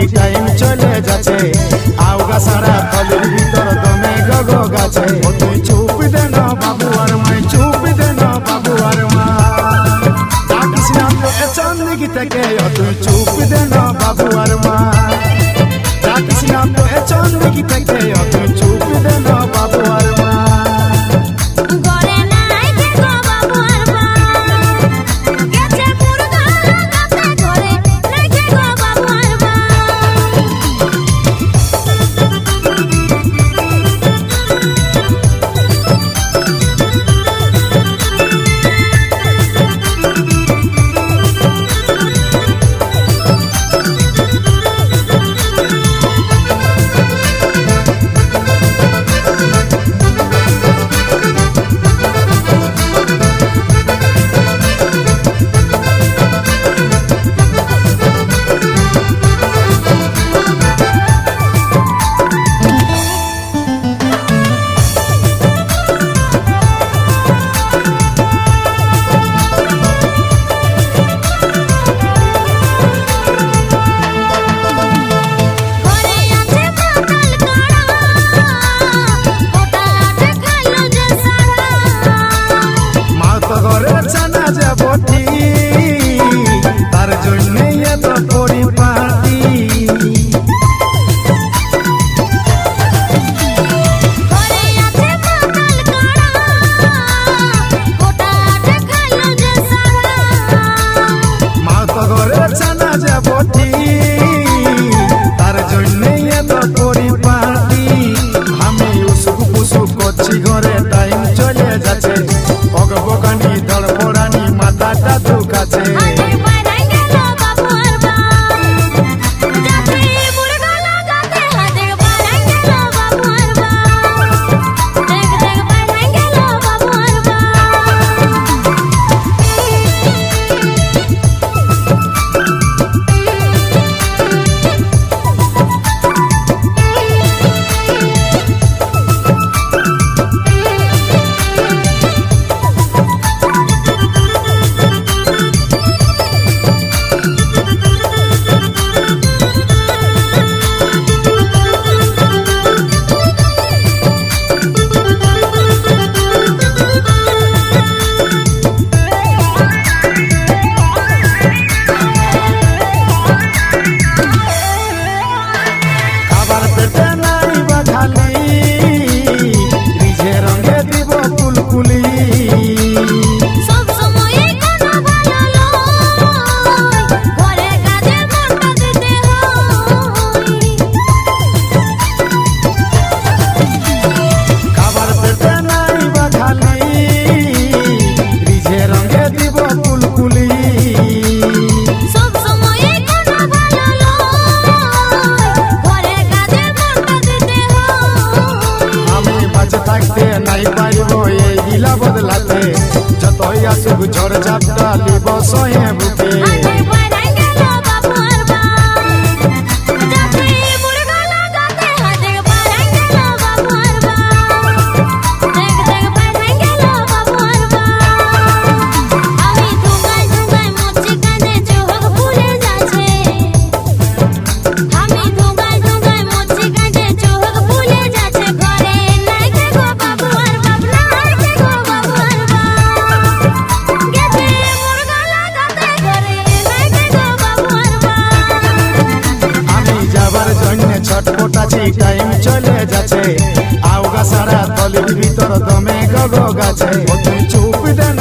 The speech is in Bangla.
টাইম চলে যাচ্ছে আউগা সারা তলির ভিতর দমে গগো গাছে তুই চুপ দে না বাবু আর মাই চুপ দে না বাবু আর মা ডাকিস না তো এ চন্দিগি থেকে তুই চুপ দে না বাবু আর মা ডাকিস না তো এ চন্দিগি থেকে তুই চুপ দে না বাবু আর মা ঘরে টাইম চলে যাচ্ছে অগবগানি ধড়পড়ানি মাথাটা দুখাচ্ছে নাই পারিব এইগুলা বদলাতে যতই আসুক ঝড় ঝাপটা লিব সহে বুকে ছটপটাছি টাইম চলে যাচ্ছে আউগা সারা তলির ভিতর দমে গগো গাছে তুই চুপ দে